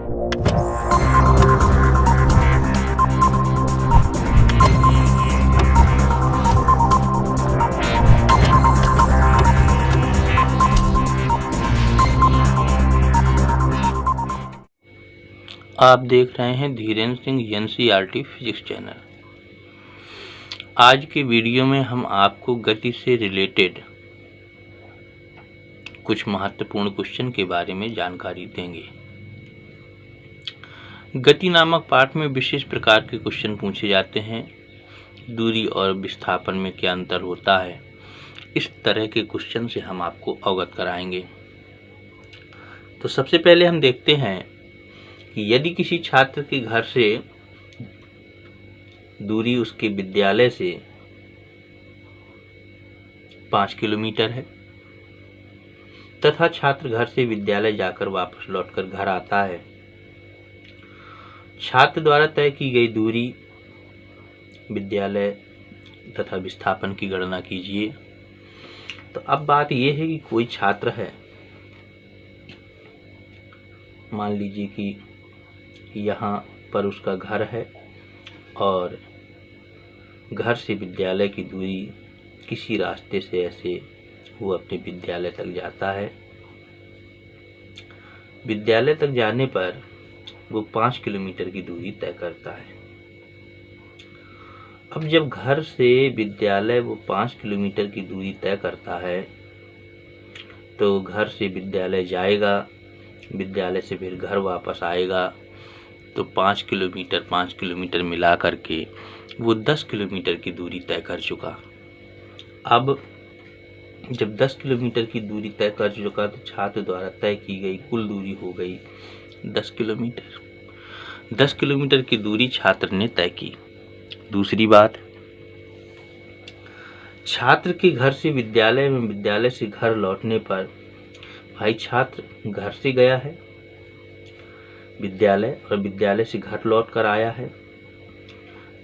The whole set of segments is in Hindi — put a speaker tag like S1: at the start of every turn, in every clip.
S1: आप देख रहे हैं Dhirendra Singh NCERT physics channel. आज के वीडियो में हम आपको गति से रिलेटेड कुछ महत्वपूर्ण क्वेश्चन के बारे में जानकारी देंगे। गति नामक पाठ में विशेष प्रकार के क्वेश्चन पूछे जाते हैं। दूरी और विस्थापन में क्या अंतर होता है, इस तरह के क्वेश्चन से हम आपको अवगत कराएंगे। तो सबसे पहले हम देखते हैं कि यदि किसी छात्र के घर से दूरी उसके विद्यालय से 5 किलोमीटर है तथा छात्र घर से विद्यालय जाकर वापस लौटकर घर आता है। छात्र द्वारा तय की गई दूरी, विद्यालय तथा विस्थापन की गणना कीजिए। तो अब बात यह है कि कोई छात्र है, मान लीजिए कि यहाँ पर उसका घर है और घर से विद्यालय की दूरी किसी रास्ते से ऐसे वो अपने विद्यालय तक जाता है। विद्यालय तक जाने पर वो 5 किलोमीटर की दूरी तय करता है। अब जब घर से विद्यालय वो 5 किलोमीटर की दूरी तय करता है तो घर से विद्यालय जाएगा, विद्यालय से फिर घर वापस आएगा, तो 5 किलोमीटर मिला करके वो 10 किलोमीटर की दूरी तय कर चुका। अब जब 10 किलोमीटर की दूरी तय कर चुका तो छात्र द्वारा तय की गई कुल दूरी हो गई 10 किलोमीटर। 10 किलोमीटर की दूरी छात्र ने तय की। दूसरी बात, छात्र के घर से विद्यालय में, विद्यालय से घर लौटने पर भाई छात्र घर से गया है विद्यालय और विद्यालय से घर लौट कर आया है,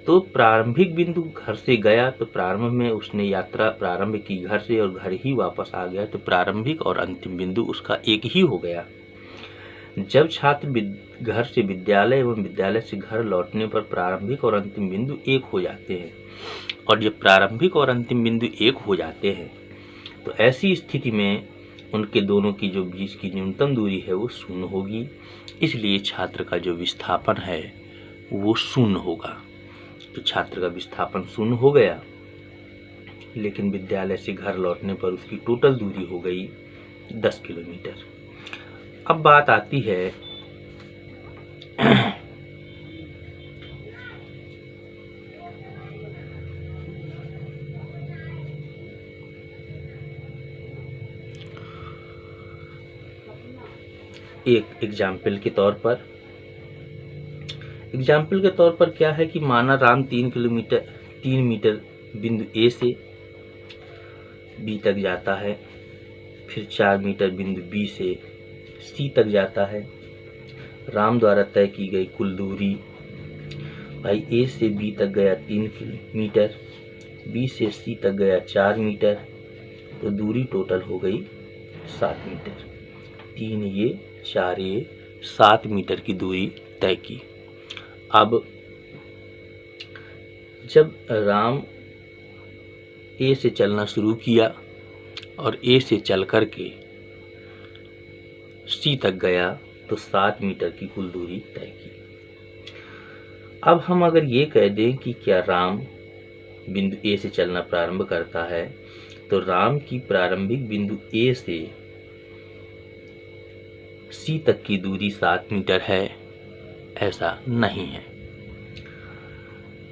S1: तो प्रारंभिक बिंदु घर से गया तो प्रारंभ में उसने यात्रा प्रारंभ की घर से और घर ही वापस आ गया, तो प्रारंभिक और अंतिम बिंदु उसका एक ही हो गया। जब छात्र घर से विद्यालय एवं विद्यालय से घर लौटने पर प्रारंभिक और अंतिम बिंदु एक हो जाते हैं, और जब प्रारंभिक और अंतिम बिंदु एक हो जाते हैं तो ऐसी स्थिति में उनके दोनों की जो बीच की न्यूनतम दूरी है वो शून्य होगी। इसलिए छात्र का जो विस्थापन है वो शून्य होगा। तो छात्र का विस्थापन शून्य हो गया, लेकिन विद्यालय से घर लौटने पर उसकी टोटल दूरी हो गई 10 किलोमीटर। अब बात आती है एक एग्जाम्पल के तौर पर। एग्जाम्पल के तौर पर क्या है कि माना राम 3 मीटर बिंदु ए से बी तक जाता है, फिर 4 मीटर बिंदु बी से सी तक जाता है। राम द्वारा तय की गई कुल दूरी, भाई ए से बी तक गया 3 मीटर, बी से सी तक गया 4 मीटर, तो दूरी टोटल हो गई 7 मीटर। 3 ये 4 ये 7 मीटर की दूरी तय की। अब जब राम ए से चलना शुरू किया और ए से चल कर के सी तक गया तो 7 मीटर की कुल दूरी तय की। अब हम अगर ये कह दें कि क्या राम बिंदु ए से चलना प्रारंभ करता है, तो राम की प्रारंभिक बिंदु ए से सी तक की दूरी 7 मीटर है, ऐसा नहीं है।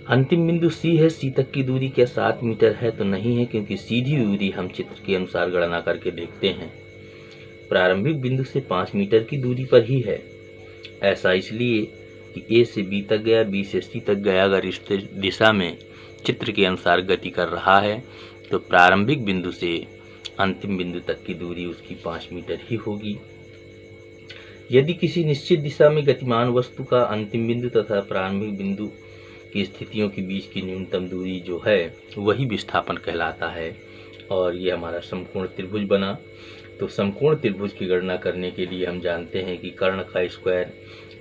S1: अंतिम बिंदु सी है, सी तक की दूरी क्या 7 मीटर है? तो नहीं है, क्योंकि सीधी दूरी हम चित्र के अनुसार गणना करके देखते हैं प्रारंभिक बिंदु से 5 मीटर की दूरी पर ही है। ऐसा इसलिए कि ए से बी तक गया, बी से सी तक गया। अगर इस दिशा में चित्र के अनुसार गति कर रहा है तो प्रारंभिक बिंदु से अंतिम बिंदु तक की दूरी उसकी 5 मीटर ही होगी। यदि किसी निश्चित दिशा में गतिमान वस्तु का अंतिम बिंदु तथा प्रारंभिक बिंदु की स्थितियों के बीच की न्यूनतम दूरी जो है वही विस्थापन कहलाता है। और ये हमारा समकोण त्रिभुज बना। तो समकोण त्रिभुज की गणना करने के लिए हम जानते हैं कि कर्ण का स्क्वायर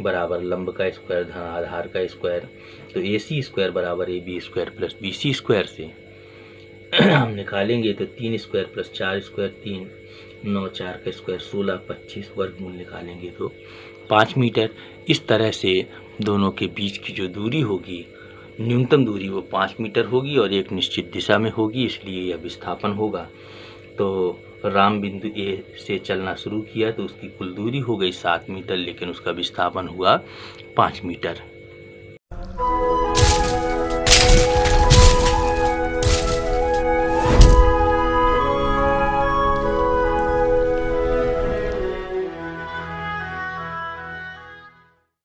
S1: बराबर लंब का स्क्वायर धन आधार का स्क्वायर, तो AC स्क्वायर बराबर AB square plus BC square से हम निकालेंगे तो 3 स्क्वायर प्लस 4 स्क्वायर 3, 9 4 का स्क्वायर 16, 25 वर्गमूल निकालेंगे तो 5 मीटर। इस तरह से दोनों के बीच की जो दूरी होगी, न्यूनतम दूरी, वो 5 मीटर होगी और एक निश्चित दिशा में होगी, इसलिए यह विस्थापन होगा। तो राम बिंदु A से चलना शुरू किया तो उसकी कुल दूरी हो गई 7 मीटर, लेकिन उसका विस्थापन हुआ 5 मीटर।